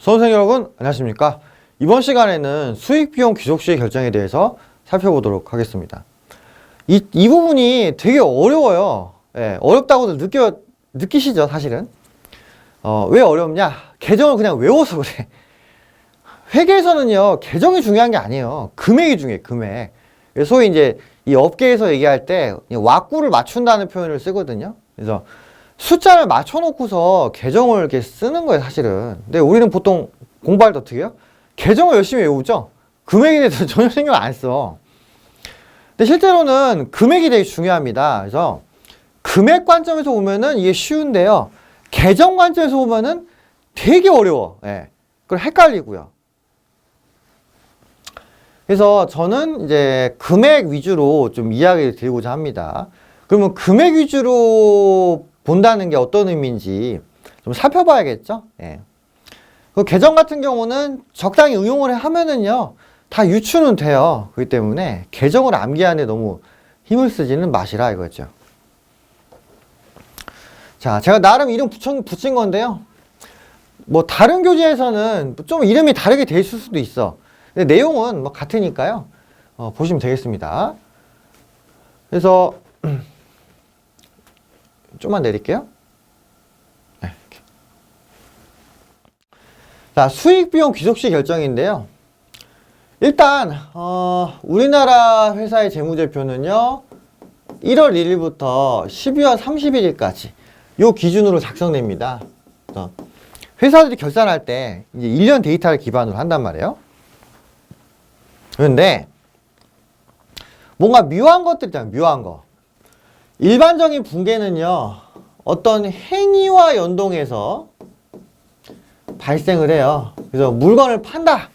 수험생 여러분 안녕하십니까. 이번 시간에는 수익비용 귀속시의 결정에 대해서 살펴보도록 하겠습니다. 이 부분이 되게 어려워요. 예, 어렵다고도 느끼시죠 사실은. 왜 어렵냐, 계정을 그냥 외워서 그래. 회계에서는요 계정이 중요한 게 아니에요. 금액이 중요해. 금액. 소위 이제 이 업계에서 얘기할 때 왁구를 맞춘다는 표현을 쓰거든요. 그래서 숫자를 맞춰놓고서 계정을 이렇게 쓰는 거예요 사실은. 근데 우리는 보통 공부할 때 어떻게 해요? 계정을 열심히 외우죠. 금액에 대해서 전혀 신경 안 써. 근데 실제로는 금액이 되게 중요합니다. 그래서 금액 관점에서 보면은 이게 쉬운데요, 계정 관점에서 보면은 되게 어려워. 예. 그걸 헷갈리고요. 그래서 저는 이제 금액 위주로 좀 이야기를 드리고자 합니다. 그러면 금액 위주로 본다는 게 어떤 의미인지 좀 살펴봐야겠죠. 예. 그 계정 같은 경우는 적당히 응용을 하면은요 다 유추는 돼요. 그렇기 때문에 계정을 암기하는데 너무 힘을 쓰지는 마시라 이거죠. 자, 제가 나름 이름 붙인 건데요, 뭐 다른 교재에서는 좀 이름이 다르게 돼 있을 수도 있어. 근데 내용은 뭐 같으니까요. 보시면 되겠습니다. 그래서 좀만 내릴게요. 네, 이렇게. 자, 수익비용 귀속시 결정인데요. 일단 우리나라 회사의 재무제표는요 1월 1일부터 12월 31일까지 요 기준으로 작성됩니다. 회사들이 결산할 때 이제 1년 데이터를 기반으로 한단 말이에요. 그런데 뭔가 묘한 것들 있잖아요. 묘한 거. 일반적인 분계는요 어떤 행위와 연동해서 발생을 해요. 그래서 물건을 판다.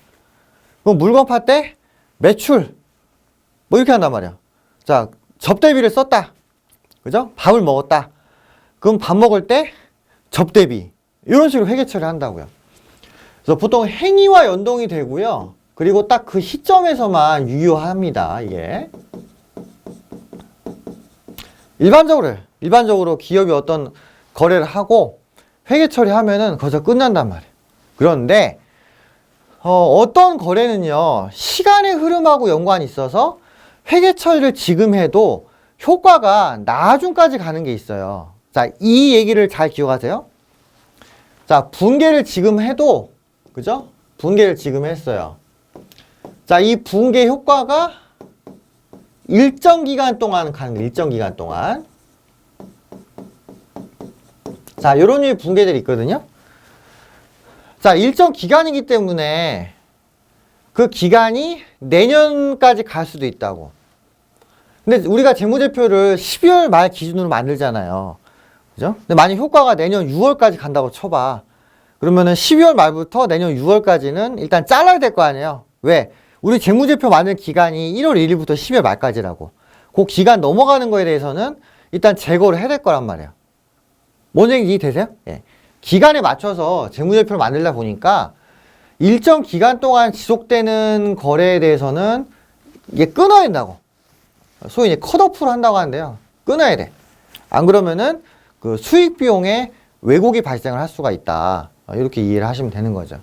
그럼 물건 팔 때 매출 뭐 이렇게 한단 말이야. 자, 접대비를 썼다. 그죠? 밥을 먹었다. 그럼 밥 먹을 때 접대비 이런 식으로 회계 처리를 한다고요. 그래서 보통 행위와 연동이 되고요. 그리고 딱 그 시점에서만 유효합니다. 이게 일반적으로 기업이 어떤 거래를 하고 회계 처리하면은 거기서 끝난단 말이에요. 그런데 어떤 거래는요 시간의 흐름하고 연관이 있어서 회계 처리를 지금 해도 효과가 나중까지 가는 게 있어요. 자, 이 얘기를 잘 기억하세요. 자, 분계를 지금 해도, 그죠? 분계를 지금 했어요. 자, 이 분계 효과가 일정 기간 동안 가는 거예요. 일정 기간 동안. 자, 이런 류의 분계들이 있거든요. 자, 일정 기간이기 때문에 그 기간이 내년까지 갈 수도 있다고. 근데 우리가 재무제표를 12월 말 기준으로 만들잖아요. 그죠? 근데 만약 효과가 내년 6월까지 간다고 쳐봐. 그러면은 12월 말부터 내년 6월까지는 일단 잘라야 될 거 아니에요. 왜? 우리 재무제표 만든 기간이 1월 1일부터 12월 말까지라고. 그 기간 넘어가는 거에 대해서는 일단 제거를 해야 될 거란 말이에요. 뭔 얘기 이해되세요? 예. 기간에 맞춰서 재무제표를 만들다 보니까 일정 기간 동안 지속되는 거래에 대해서는 이게 끊어야 된다고. 소위 이제 컷오프를 한다고 하는데요. 끊어야 돼. 안 그러면은 그 수익 비용에 왜곡이 발생을 할 수가 있다. 이렇게 이해를 하시면 되는 거죠.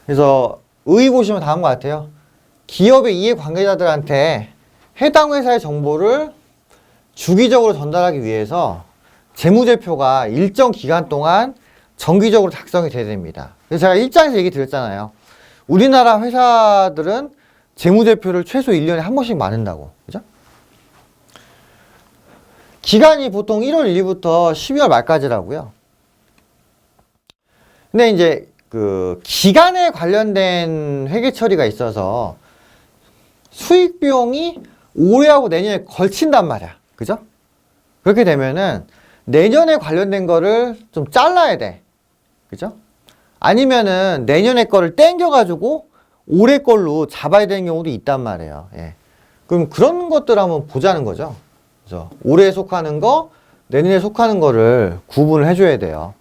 그래서 의의 보시면 다음과 같아요. 기업의 이해관계자들한테 해당 회사의 정보를 주기적으로 전달하기 위해서 재무제표가 일정 기간 동안 정기적으로 작성이 돼야 됩니다. 그래서 제가 1장에서 얘기 드렸잖아요. 우리나라 회사들은 재무제표를 최소 1년에 한 번씩 만든다고. 그죠? 기간이 보통 1월 1일부터 12월 말까지라고요. 근데 이제 그 기간에 관련된 회계 처리가 있어서 수익 비용이 올해하고 내년에 걸친단 말이야. 그죠? 그렇게 되면은 내년에 관련된 거를 좀 잘라야 돼. 그죠? 아니면은 내년에 거를 땡겨가지고 올해 걸로 잡아야 되는 경우도 있단 말이에요. 예. 그럼 그런 것들 한번 보자는 거죠. 그래서 올해에 속하는 거, 내년에 속하는 거를 구분을 해줘야 돼요.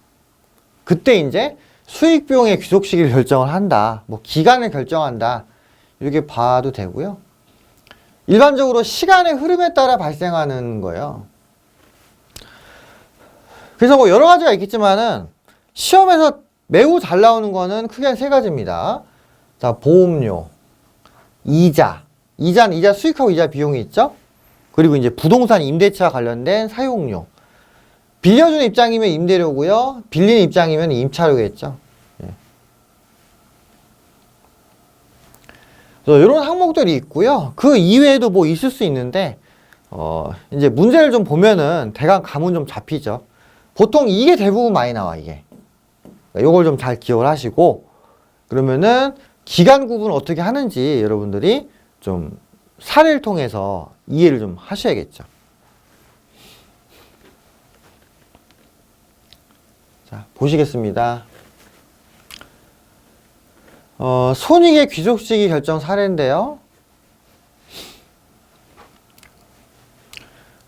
그때 이제 수익 비용의 귀속 시기를 결정을 한다. 뭐 기간을 결정한다. 이렇게 봐도 되고요. 일반적으로 시간의 흐름에 따라 발생하는 거예요. 그래서 뭐 여러 가지가 있겠지만은 시험에서 매우 잘 나오는 거는 크게 한 세 가지입니다. 자, 보험료, 이자. 이자는 이자 수익하고 이자 비용이 있죠? 그리고 이제 부동산 임대차 관련된 사용료. 빌려주는 입장이면 임대료고요. 빌리는 입장이면 임차료겠죠. 예. 그래서 이런 항목들이 있고요. 그 이외에도 뭐 있을 수 있는데 이제 문제를 좀 보면은 대강 감은 좀 잡히죠. 보통 이게 대부분 많이 나와, 이게. 요걸 좀 잘 기억을 하시고, 그러면은 기간 구분 어떻게 하는지 여러분들이 좀 사례를 통해서 이해를 좀 하셔야겠죠. 자, 보시겠습니다. 손익의 귀족시기 결정 사례인데요.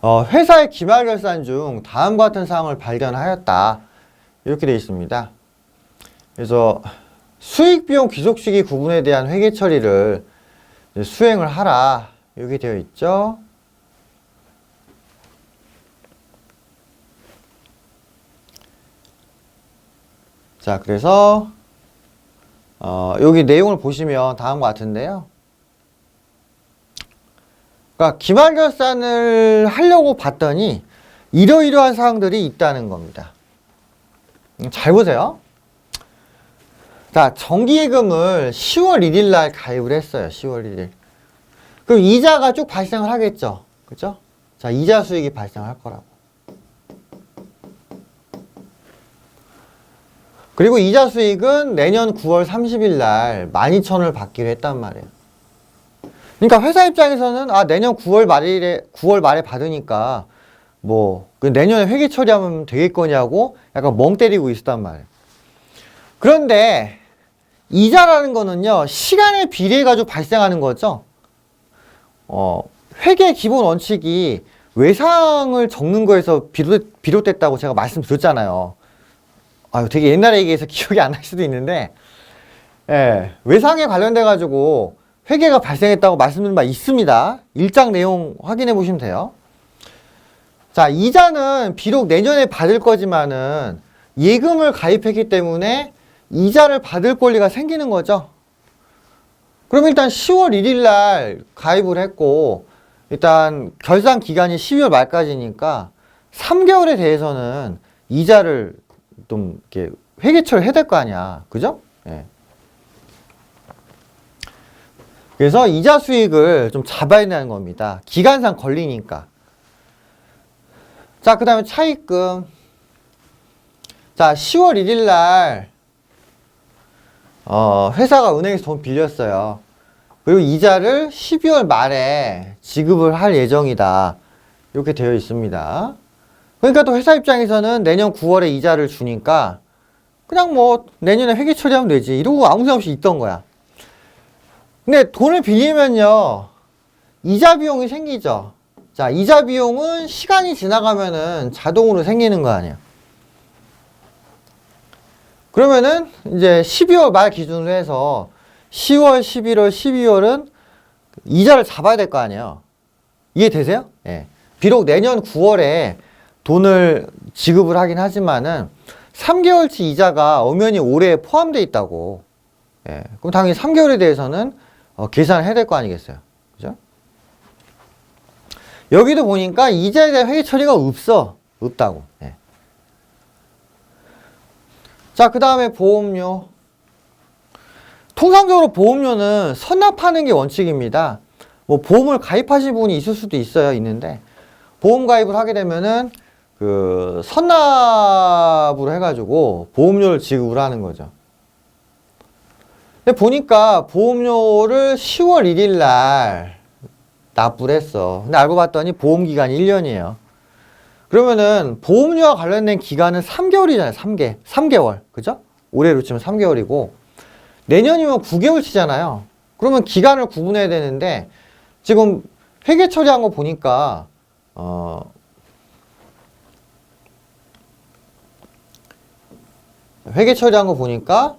회사의 기말결산 중 다음과 같은 사항을 발견하였다. 이렇게 되어 있습니다. 그래서 수익비용 귀족시기 구분에 대한 회계 처리를 수행을 하라. 이렇게 되어 있죠. 자, 그래서 여기 내용을 보시면 다음과 같은데요. 그러니까 기말결산을 하려고 봤더니 이러이러한 사항들이 있다는 겁니다. 잘 보세요. 자, 정기예금을 10월 1일 날 가입을 했어요. 10월 1일. 그럼 이자가 쭉 발생을 하겠죠. 그죠? 자, 이자 수익이 발생할 거라고. 그리고 이자 수익은 내년 9월 30일 날 12,000원을 받기로 했단 말이에요. 그러니까 회사 입장에서는 내년 9월 말에 받으니까 뭐 내년에 회계 처리하면 되겠거냐고 약간 멍 때리고 있었단 말이에요. 그런데 이자라는 거는요, 시간에 비례해 가지고 발생하는 거죠. 회계 기본 원칙이 외상을 적는 거에서 비롯됐다고 제가 말씀드렸잖아요. 되게 옛날에 얘기해서 기억이 안 날 수도 있는데, 예, 외상에 관련돼 가지고 회계가 발생했다고 말씀드린 바 있습니다. 1장 내용 확인해 보시면 돼요. 자, 이자는 비록 내년에 받을 거지만은 예금을 가입했기 때문에 이자를 받을 권리가 생기는 거죠. 그럼 일단 10월 1일 날 가입을 했고, 일단 결산 기간이 12월 말까지니까 3개월에 대해서는 이자를 좀 이렇게 회계처리를 해야 될 거 아니야. 그죠? 예. 그래서 이자 수익을 좀 잡아야 된다는 겁니다. 기간상 걸리니까. 자, 그 다음에 차입금. 자, 10월 1일 날 회사가 은행에서 돈 빌렸어요. 그리고 이자를 12월 말에 지급을 할 예정이다. 이렇게 되어 있습니다. 그러니까 또 회사 입장에서는 내년 9월에 이자를 주니까 그냥 뭐 내년에 회계 처리하면 되지. 이러고 아무 생각 없이 있던 거야. 근데 돈을 빌리면요, 이자 비용이 생기죠. 자, 이자 비용은 시간이 지나가면은 자동으로 생기는 거 아니에요. 그러면은 이제 12월 말 기준으로 해서 10월, 11월, 12월은 이자를 잡아야 될 거 아니에요. 이해되세요? 예. 비록 내년 9월에 돈을 지급을 하긴 하지만은 3개월치 이자가 엄연히 올해에 포함되어 있다고. 예. 그럼 당연히 3개월에 대해서는 계산을 해야 될 거 아니겠어요. 그죠? 여기도 보니까 이자에 대한 회계 처리가 없다고. 예. 자, 그 다음에 보험료. 통상적으로 보험료는 선납하는 게 원칙입니다. 뭐 보험을 가입하신 분이 있을 수도 있는데 보험 가입을 하게 되면은 그 선납으로 해가지고 보험료를 지급을 하는 거죠. 근데 보니까 보험료를 10월 1일 날 납부를 했어. 근데 알고 봤더니 보험 기간이 1년이에요. 그러면은 보험료와 관련된 기간은 3개월이잖아요. 3개월. 그죠? 올해로 치면 3개월이고 내년이면 9개월 치잖아요. 그러면 기간을 구분해야 되는데 지금 회계 처리한 거 보니까 회계 처리한 거 보니까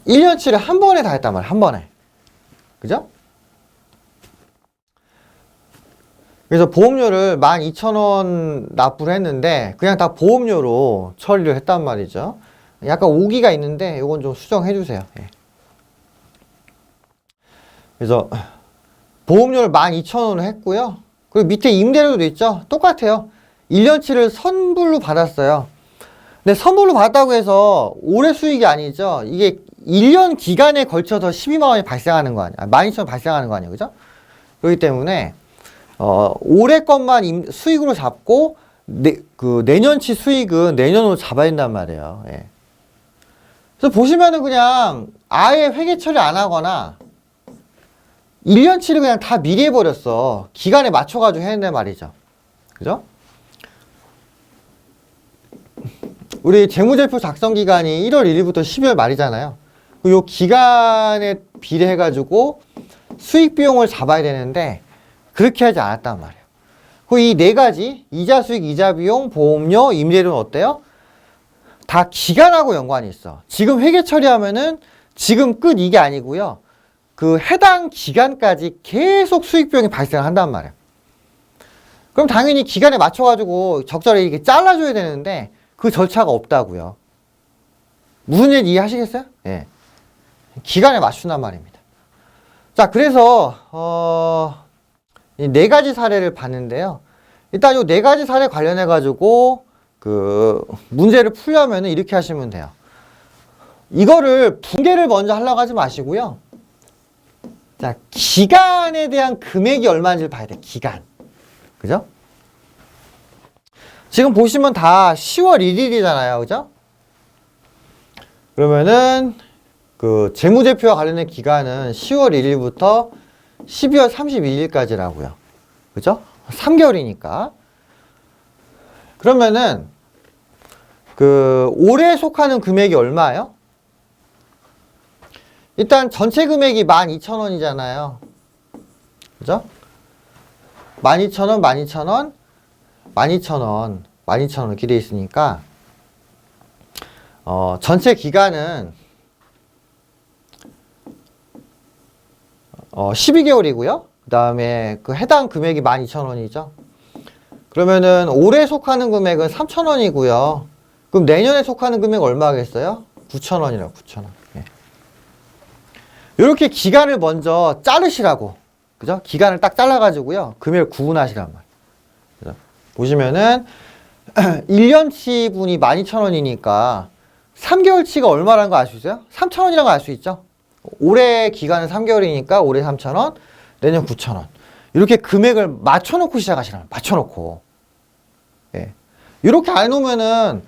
1년치를 한 번에 다 했단 말이야. 한 번에. 그죠? 그래서 보험료를 12,000원 납부를 했는데 그냥 다 보험료로 처리를 했단 말이죠. 약간 오기가 있는데 이건 좀 수정해 주세요. 예. 그래서 보험료를 12,000원을 했고요. 그리고 밑에 임대료도 있죠. 똑같아요. 1년치를 선불로 받았어요. 근데 선불로 받았다고 해서 올해 수익이 아니죠. 이게 1년 기간에 걸쳐서 12만 원이 발생하는 거 아니야. 12,000원 발생하는 거 아니에요. 그죠? 그렇기 때문에 올해 것만 수익으로 잡고 내년치 수익은 내년으로 잡아야 된단 말이에요. 예. 그래서 보시면은 그냥 아예 회계 처리 안 하거나 1년치를 그냥 다 미리 해버렸어. 기간에 맞춰가지고 해야 된단 말이죠. 그죠? 우리 재무제표 작성 기간이 1월 1일부터 12월 말이잖아요. 요 기간에 비례해가지고 수익 비용을 잡아야 되는데 그렇게 하지 않았단 말이에요. 그 이 네 가지 이자 수익, 이자 비용, 보험료, 임대료는 어때요? 다 기간하고 연관이 있어. 지금 회계 처리하면은 지금 끝 이게 아니고요. 그 해당 기간까지 계속 수익 비용이 발생한단 말이에요. 그럼 당연히 기간에 맞춰가지고 적절히 이렇게 잘라줘야 되는데 그 절차가 없다고요. 무슨 얘기 이해하시겠어요? 예. 기간에 맞춘단 말입니다. 자, 그래서 이 네 가지 사례를 봤는데요. 일단 이 네 가지 사례 관련해 가지고 그 문제를 풀려면 이렇게 하시면 돼요. 이거를 분개를 먼저 하려고 하지 마시고요. 자, 기간에 대한 금액이 얼마인지를 봐야 돼. 기간. 그죠? 지금 보시면 다 10월 1일이잖아요. 그죠? 그러면은 그 재무제표와 관련된 기간은 10월 1일부터 12월 31일까지라고요. 그죠? 3개월이니까. 그러면은 그 올해 속하는 금액이 얼마예요? 일단 전체 금액이 12,000원이잖아요. 그죠? 12,000원, 12,000원, 12,000원, 12,000원 이렇게 돼 있으니까 전체 기간은 12개월이고요. 그 다음에 그 해당 금액이 12,000원이죠. 그러면은 올해 속하는 금액은 3,000원이고요. 그럼 내년에 속하는 금액 얼마겠어요? 9,000원이라고, 9,000원. 예. 이렇게 기간을 먼저 자르시라고. 그죠? 기간을 딱 잘라가지고요. 금액을 구분하시란 말이에요. 그죠? 보시면은 1년치 분이 12,000원이니까 3개월치가 얼마라는 거 알 수 있어요? 3,000원이라는 거 알 수 있죠? 올해 기간은 3개월이니까 올해 3,000원, 내년 9,000원. 이렇게 금액을 맞춰놓고 시작하시라는 거예요. 맞춰놓고. 예. 이렇게 안 해놓으면은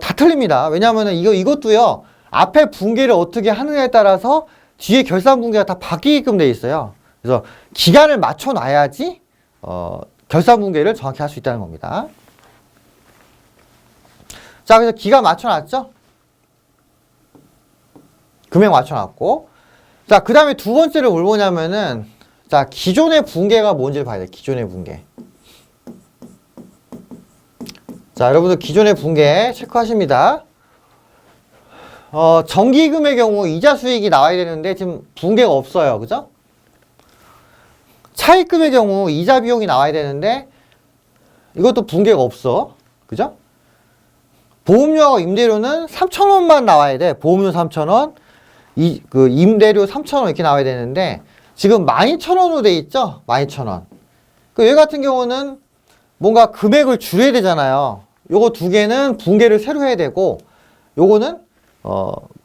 다 틀립니다. 왜냐하면은 이것도요. 앞에 분계를 어떻게 하느냐에 따라서 뒤에 결산 분계가 다 바뀌게끔 돼 있어요. 그래서 기간을 맞춰놔야지 결산 분계를 정확히 할 수 있다는 겁니다. 자, 그래서 기간 맞춰놨죠? 금액 맞춰놨고. 자, 그 다음에 두 번째를 뭘 보냐면은, 자, 기존의 분계가 뭔지를 봐야 돼요. 기존의 분계. 자, 여러분들 기존의 분계 체크하십니다. 정기금의 경우 이자 수익이 나와야 되는데 지금 분계가 없어요. 그죠? 차입금의 경우 이자 비용이 나와야 되는데 이것도 분계가 없어. 그죠? 보험료하고 임대료는 3,000원만 나와야 돼. 보험료 3,000원, 그 임대료 3,000원 이렇게 나와야 되는데 지금 12,000원으로 돼 있죠? 12,000원. 얘 같은 경우는 뭔가 금액을 줄여야 되잖아요. 요거 두 개는 분계를 새로 해야 되고 요거는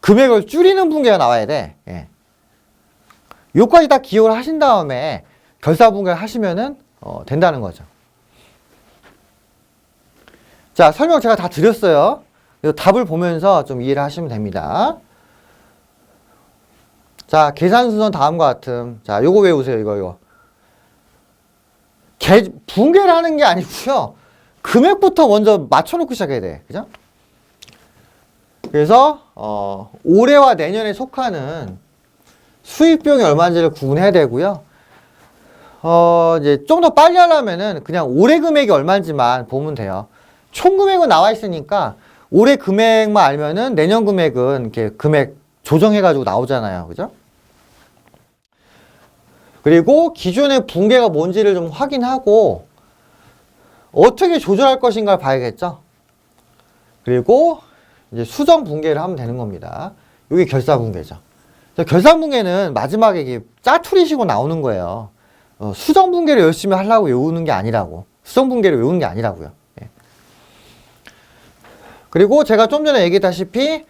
금액을 줄이는 분계가 나와야 돼. 예. 요까지 다 기억을 하신 다음에 결사 분계를 하시면은 된다는 거죠. 자, 설명 제가 다 드렸어요. 그래서 답을 보면서 좀 이해를 하시면 됩니다. 자, 계산 순서는 다음과 같음. 자, 요거 외우세요. 이거. 분계를 하는 게 아니고요. 금액부터 먼저 맞춰놓고 시작해야 돼. 그죠? 그래서 올해와 내년에 속하는 수입 비용이 얼마인지를 구분해야 되고요. 이제 좀 더 빨리 하려면은 그냥 올해 금액이 얼마인지만 보면 돼요. 총 금액은 나와 있으니까 올해 금액만 알면은 내년 금액은 이렇게 금액 조정해가지고 나오잖아요. 그죠? 그리고 기존의 붕괴가 뭔지를 좀 확인하고 어떻게 조절할 것인가를 봐야겠죠. 그리고 이제 수정 붕괴를 하면 되는 겁니다. 이게 결사 붕괴죠. 결사 붕괴는 마지막에 이게 짜투리식으로 나오는 거예요. 수정 붕괴를 열심히 하려고 외우는 게 아니라고. 수정 붕괴를 외우는 게 아니라고요. 예. 그리고 제가 좀 전에 얘기했다시피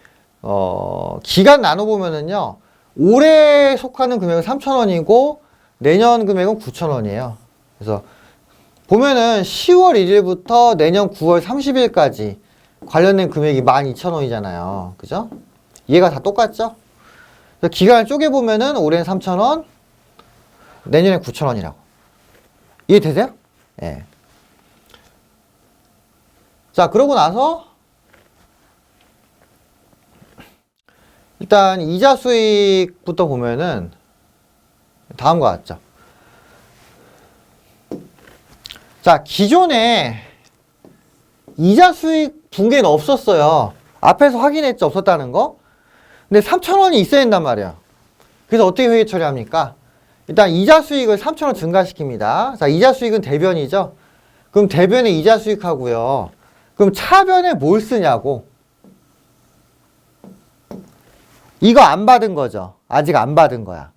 기간 나눠보면은요, 올해 속하는 금액은 3,000원이고 내년 금액은 9,000원이에요. 그래서 보면은 10월 1일부터 내년 9월 30일까지 관련된 금액이 12,000원이잖아요. 그죠? 얘가 다 똑같죠? 그래서 기간을 쪼개보면은 올해는 3,000원, 내년엔 9,000원이라고. 이해되세요? 예. 자, 그러고 나서 일단 이자 수익부터 보면은 다음과 같죠. 자, 기존에 이자 수익 붕괴는 없었어요. 앞에서 확인했죠, 없었다는 거. 근데 3,000원이 있어야 된단 말이에요. 그래서 어떻게 회계 처리합니까? 일단 이자 수익을 3,000원 증가시킵니다. 자, 이자 수익은 대변이죠. 그럼 대변에 이자 수익하고요. 그럼 차변에 뭘 쓰냐고. 이거 안 받은 거죠. 아직 안 받은 거야.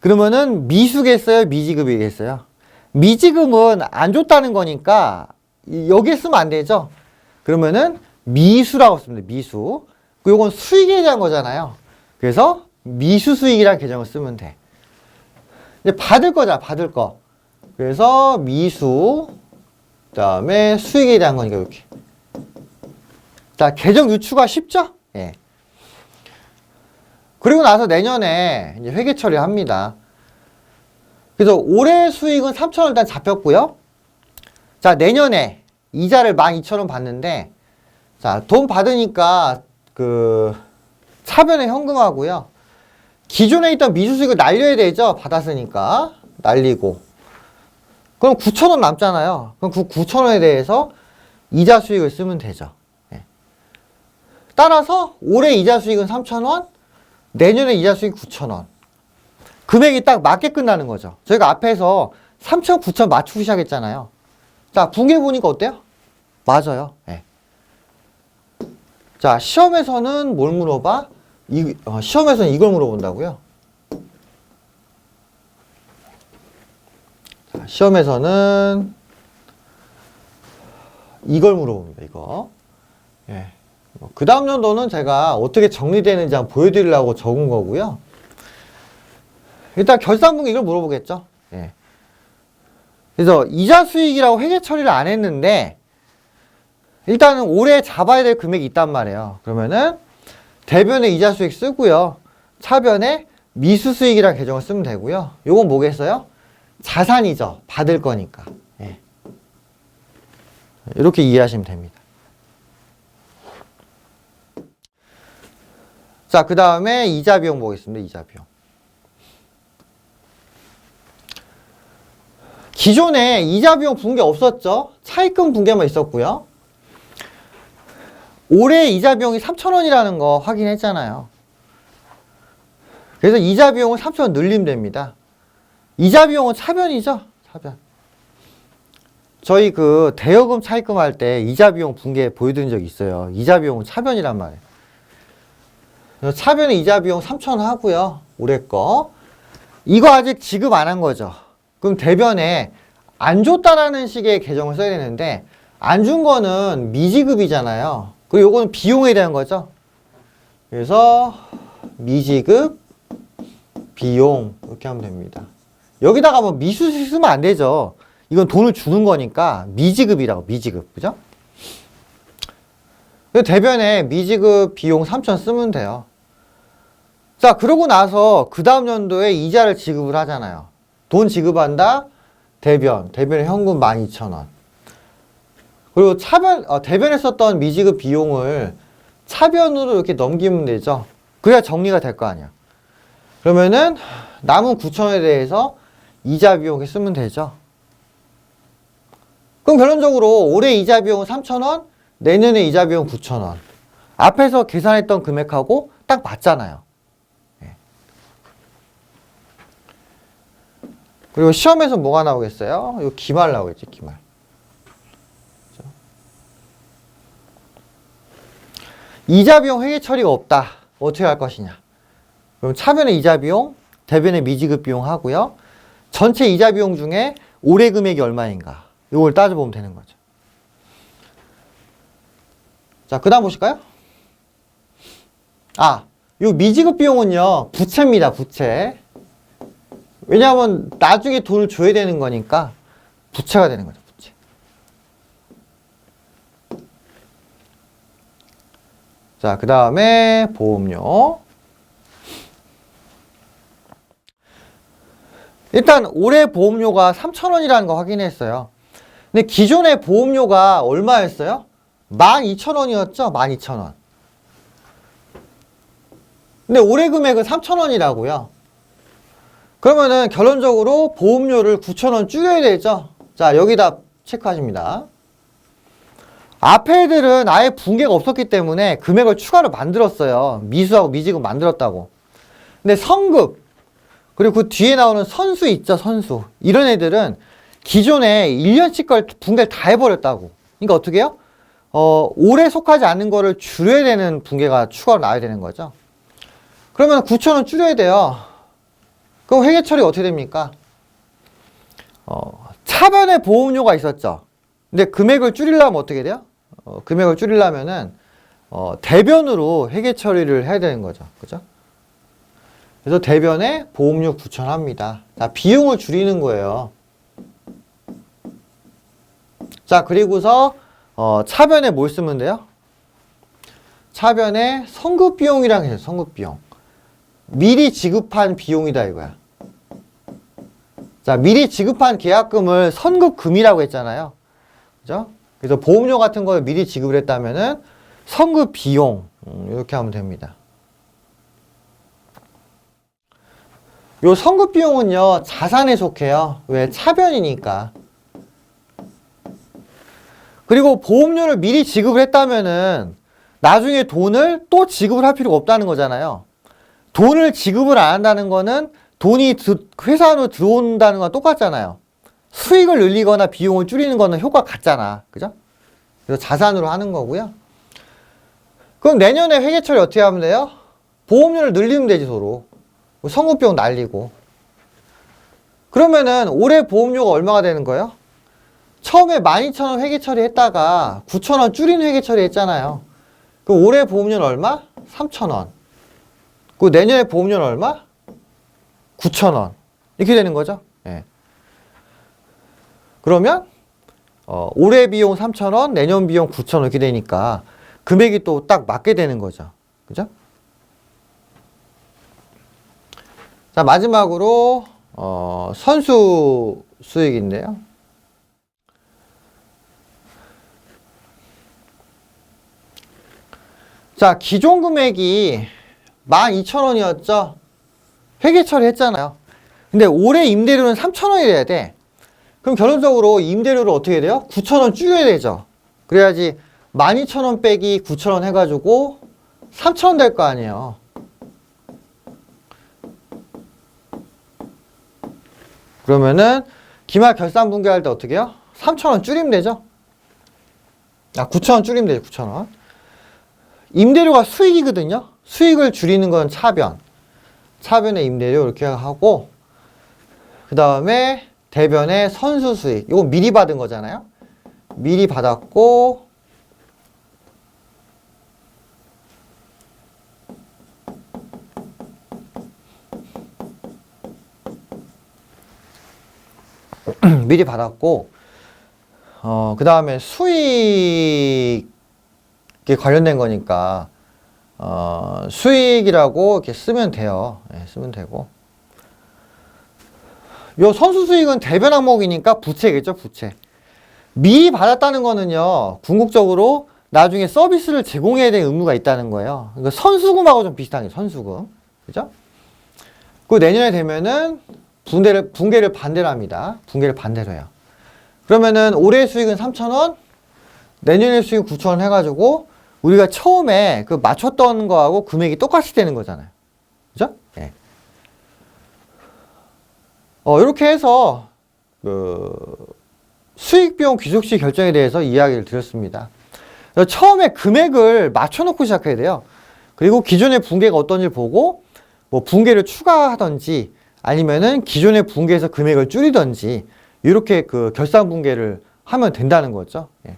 그러면은 미수겠어요? 미지급이겠어요? 미지급은 안 줬다는 거니까 여기에 쓰면 안 되죠. 그러면은 미수라고 씁니다. 미수. 요건 수익에 대한 거잖아요. 그래서 미수 수익이라는 계정을 쓰면 돼. 이제 받을 거잖아. 받을 거. 그래서 미수 그다음에 수익에 대한 거니까 이렇게. 자, 계정 유추가 쉽죠? 예. 그리고 나서 내년에 이제 회계 처리합니다. 그래서 올해 수익은 3,000원 일단 잡혔고요. 자, 내년에 이자를 12,000원 받는데, 자, 돈 받으니까 그 차변에 현금하고요. 기존에 있던 미수 수익을 날려야 되죠. 받았으니까 날리고. 그럼 9,000원 남잖아요. 그럼 그 9,000원에 대해서 이자 수익을 쓰면 되죠. 예. 따라서 올해 이자 수익은 3,000원, 내년에 이자 수익 9,000원. 금액이 딱 맞게 끝나는 거죠. 저희가 앞에서 3,000, 9,000 맞추고 시작했잖아요. 자, 붕괴 보니까 어때요? 맞아요. 네. 자, 시험에서는 뭘 물어봐? 시험에서는 이걸 물어본다고요? 자, 시험에서는 이걸 물어봅니다. 이거. 예. 그 다음 연도는 제가 어떻게 정리되는지 한번 보여드리려고 적은 거고요. 일단 결산분기 이걸 물어보겠죠. 예. 그래서 이자 수익이라고 회계 처리를 안 했는데 일단은 올해 잡아야 될 금액이 있단 말이에요. 그러면은 대변에 이자 수익 쓰고요. 차변에 미수 수익이라는 계정을 쓰면 되고요. 요건 뭐겠어요? 자산이죠. 받을 거니까. 예. 이렇게 이해하시면 됩니다. 자, 그 다음에 이자 비용 보겠습니다. 이자 비용. 기존에 이자 비용 붕괴 없었죠? 차입금 붕괴만 있었고요. 올해 이자 비용이 3,000원이라는 거 확인했잖아요. 그래서 이자 비용은 3,000원 늘리면 됩니다. 이자 비용은 차변이죠? 차변. 저희 그 대여금 차입금 할 때 이자 비용 붕괴 보여드린 적 있어요. 이자 비용은 차변이란 말이에요. 차변에 이자 비용 3,000원 하고요. 올해 거. 이거 아직 지급 안 한 거죠. 그럼 대변에 안 줬다라는 식의 계정을 써야 되는데 안 준 거는 미지급이잖아요. 그리고 요거는 비용에 대한 거죠. 그래서 미지급 비용 이렇게 하면 됩니다. 여기다가 뭐 미수수 쓰면 안 되죠. 이건 돈을 주는 거니까 미지급이라고. 미지급. 그죠? 대변에 미지급 비용 3,000 쓰면 돼요. 자, 그러고 나서 그 다음 연도에 이자를 지급을 하잖아요. 돈 지급한다. 대변에 현금 12,000원. 그리고 대변에 썼던 미지급 비용을 차변으로 이렇게 넘기면 되죠. 그래야 정리가 될 거 아니야. 그러면은 남은 9,000원에 대해서 이자 비용에 쓰면 되죠. 그럼 결론적으로 올해 이자 비용은 3,000원, 내년에 이자 비용 9,000원. 앞에서 계산했던 금액하고 딱 맞잖아요. 그리고 시험에서 뭐가 나오겠어요? 요 기말 나오겠지, 기말. 그렇죠? 이자 비용 회계 처리가 없다. 어떻게 할 것이냐? 그럼 차변의 이자 비용, 대변의 미지급 비용 하고요. 전체 이자 비용 중에 올해 금액이 얼마인가? 이걸 따져보면 되는 거죠. 자, 그 다음 보실까요? 아, 요 미지급 비용은요, 부채입니다, 부채. 왜냐하면 나중에 돈을 줘야 되는 거니까 부채가 되는 거죠, 부채. 자, 그 다음에 보험료. 일단 올해 보험료가 3,000원이라는 거 확인했어요. 근데 기존의 보험료가 얼마였어요? 12,000원이었죠? 12,000원. 근데 올해 금액은 3,000원이라고요. 그러면은 결론적으로 보험료를 9,000원 줄여야 되죠? 자, 여기다 체크하십니다. 앞에 애들은 아예 붕괴가 없었기 때문에 금액을 추가로 만들었어요. 미수하고 미지급 만들었다고. 근데 성급, 그리고 그 뒤에 나오는 선수 있죠, 선수. 이런 애들은 기존에 1년씩 걸 붕괴를 다 해버렸다고. 그러니까 어떻게 해요? 올해 속하지 않는 거를 줄여야 되는 붕괴가 추가로 나와야 되는 거죠. 그러면 9,000원 줄여야 돼요. 그럼 회계 처리가 어떻게 됩니까? 차변에 보험료가 있었죠. 근데 금액을 줄이려면 어떻게 돼요? 금액을 줄이려면은 대변으로 회계 처리를 해야 되는 거죠. 그죠? 그래서 대변에 보험료 9,000원 합니다. 자, 비용을 줄이는 거예요. 자, 그리고서 차변에 뭘 쓰면 돼요? 차변에 성급 비용이랑 해요. 성급 비용. 미리 지급한 비용이다 이거야. 자, 미리 지급한 계약금을 선급금이라고 했잖아요. 그죠? 그래서 보험료 같은 걸 미리 지급을 했다면은 선급 비용 이렇게 하면 됩니다. 요 선급 비용은요 자산에 속해요. 왜? 차변이니까. 그리고 보험료를 미리 지급을 했다면은 나중에 돈을 또 지급을 할 필요가 없다는 거잖아요. 돈을 지급을 안 한다는 거는 돈이 회사 안으로 들어온다는 건 똑같잖아요. 수익을 늘리거나 비용을 줄이는 거는 효과가 같잖아. 그죠? 그래서 자산으로 하는 거고요. 그럼 내년에 회계 처리 어떻게 하면 돼요? 보험료를 늘리면 되지 서로. 선급비용 날리고. 그러면은 올해 보험료가 얼마가 되는 거예요? 처음에 12,000원 회계 처리했다가 9,000원 줄인 회계 처리했잖아요. 그럼 올해 보험료는 얼마? 3,000원. 그 내년에 보험료는 얼마? 9,000원. 이렇게 되는 거죠. 예. 그러면 올해 비용 3,000원, 내년 비용 9,000원 이렇게 되니까 금액이 또 딱 맞게 되는 거죠. 그죠? 자, 마지막으로 선수 수익인데요. 자, 기존 금액이 12,000원이었죠? 회계 처리했잖아요. 근데 올해 임대료는 3,000원이 돼야 돼. 그럼 결론적으로 임대료를 어떻게 해야 돼요? 9,000원 줄여야 되죠. 그래야지 12,000원 빼기 9,000원 해가지고 3,000원 될 거 아니에요. 그러면은 기말 결산 분개할 때 어떻게 해요? 3,000원 줄이면 되죠. 9,000원 줄이면 되죠. 9,000원. 임대료가 수익이거든요. 수익을 줄이는 건 차변. 차변의 임대료 이렇게 하고 그 다음에 대변의 선수 수익. 이거 미리 받은 거잖아요. 미리 받았고 미리 받았고 그 다음에 수익에 관련된 거니까 수익이라고 이렇게 쓰면 돼요. 네, 쓰면 되고 요 선수 수익은 대변 항목이니까 부채겠죠. 부채. 미리 받았다는 거는요 궁극적으로 나중에 서비스를 제공해야 될 의무가 있다는 거예요. 그러니까 선수금하고 좀 비슷한 게 선수금. 그죠? 그 내년에 되면은 붕괴를 반대로 합니다. 붕괴를 반대로 해요. 그러면은 올해 수익은 3,000원, 내년에 수익 9,000원 해가지고 우리가 처음에 그 맞췄던 거하고 금액이 똑같이 되는 거잖아요. 그죠? 예. 이렇게 해서 수익, 비용, 귀속시 결정에 대해서 이야기를 드렸습니다. 처음에 금액을 맞춰놓고 시작해야 돼요. 그리고 기존의 분계가 어떤지 보고 뭐 분계를 추가하든지 아니면은 기존의 분계에서 금액을 줄이든지 이렇게 그 결산 분계를 하면 된다는 거죠. 예.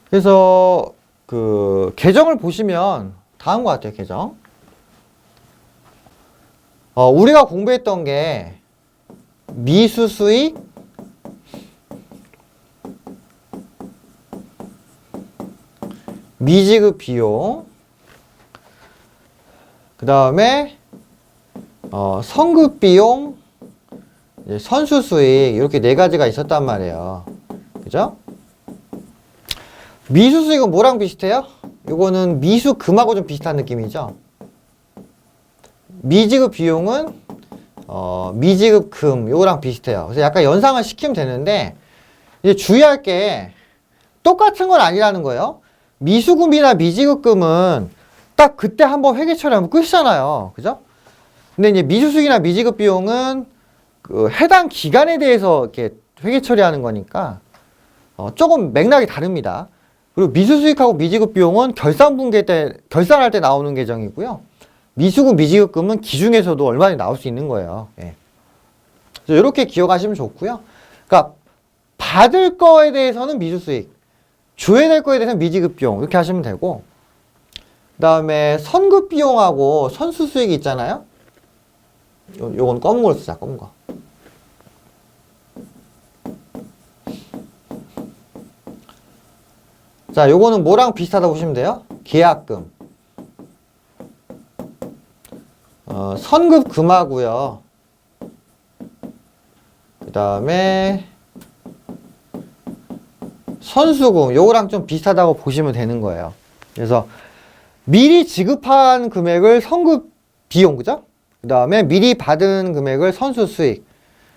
그래서 그 계정을 보시면 다음과 같아요. 계정. 우리가 공부했던 게 미수 수익, 미지급 비용, 그 다음에 선급 비용, 선수 수익 이렇게 네 가지가 있었단 말이에요. 그죠? 미수 수익은 뭐랑 비슷해요? 이거는 미수금하고 좀 비슷한 느낌이죠. 미지급 비용은 미지급금 요거랑 비슷해요. 그래서 약간 연상을 시키면 되는데 이제 주의할 게 똑같은 건 아니라는 거예요. 미수금이나 미지급금은 딱 그때 한번 회계 처리하면 끝이잖아요. 그죠? 근데 이제 미수수익이나 미지급 비용은 그 해당 기간에 대해서 이렇게 회계 처리하는 거니까 조금 맥락이 다릅니다. 그리고 미수수익하고 미지급 비용은 결산 분계 때 결산할 때 나오는 계정이고요. 미수금, 미지급금은 기중에서도 얼마나 나올 수 있는 거예요. 예. 그래서 이렇게 기억하시면 좋고요. 그러니까 받을 거에 대해서는 미수수익, 줘야 될 거에 대해서는 미지급 비용 이렇게 하시면 되고, 그 다음에 선급 비용하고 선수 수익이 있잖아요. 요건 검은 걸 쓰자, 검은 거. 자, 요거는 뭐랑 비슷하다고 보시면 돼요? 계약금. 선급금하고요. 그 다음에 선수금, 요거랑 좀 비슷하다고 보시면 되는 거예요. 그래서 미리 지급한 금액을 선급 비용, 그죠? 그 다음에 미리 받은 금액을 선수 수익.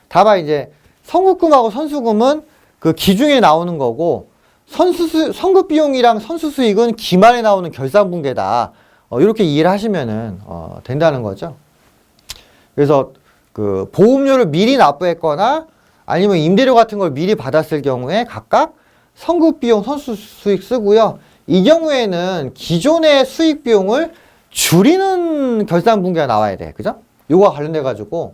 다만 이제 선급금하고 선수금은 그 기중에 나오는 거고, 선급 비용이랑 선수 수익은 기말에 나오는 결산 분계다. 이렇게 이해를 하시면은 된다는 거죠. 그래서 그 보험료를 미리 납부했거나 아니면 임대료 같은 걸 미리 받았을 경우에 각각 선급 비용, 선수 수익 쓰고요. 이 경우에는 기존의 수익 비용을 줄이는 결산 분계가 나와야 돼. 그죠? 요거와 관련돼 가지고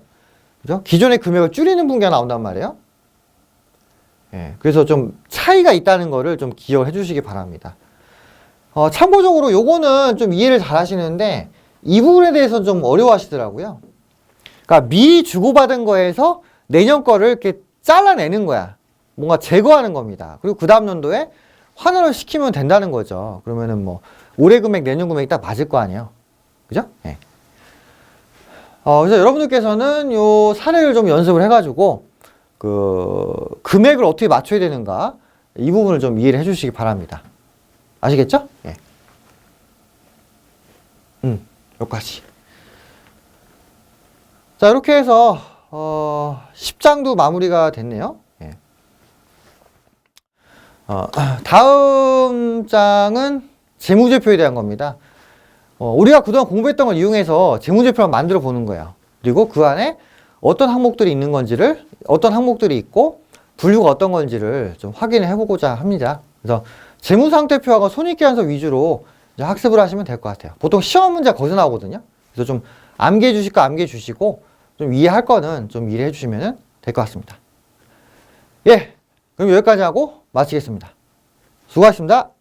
그죠? 기존의 금액을 줄이는 분계가 나온단 말이에요. 예. 그래서 좀 차이가 있다는 거를 좀 기억을 해 주시기 바랍니다. 참고적으로 요거는 좀 이해를 잘 하시는데 이 부분에 대해서 좀 어려워 하시더라고요. 그러니까 미리 주고받은 거에서 내년 거를 이렇게 잘라내는 거야. 뭔가 제거하는 겁니다. 그리고 그 다음 연도에 환원을 시키면 된다는 거죠. 그러면은 뭐 올해 금액, 내년 금액이 딱 맞을 거 아니에요. 그죠? 네. 그래서 여러분들께서는 요 사례를 좀 연습을 해가지고 그 금액을 어떻게 맞춰야 되는가 이 부분을 좀 이해를 해주시기 바랍니다. 아시겠죠? 예. 여기까지. 자, 이렇게 해서 10장도 마무리가 됐네요. 예. 다음 장은 재무제표에 대한 겁니다. 우리가 그동안 공부했던 걸 이용해서 재무제표를 만들어 보는 거예요. 그리고 그 안에 어떤 항목들이 있는 건지를, 어떤 항목들이 있고 분류가 어떤 건지를 좀 확인을 해보고자 합니다. 그래서 재무상태표하고 손익계산서 위주로 이제 학습을 하시면 될 것 같아요. 보통 시험 문제가 거기서 나오거든요. 그래서 좀 암기해 주실 거 암기해 주시고 좀 이해할 거는 좀 이해해 주시면 될 것 같습니다. 예, 그럼 여기까지 하고 마치겠습니다. 수고하셨습니다.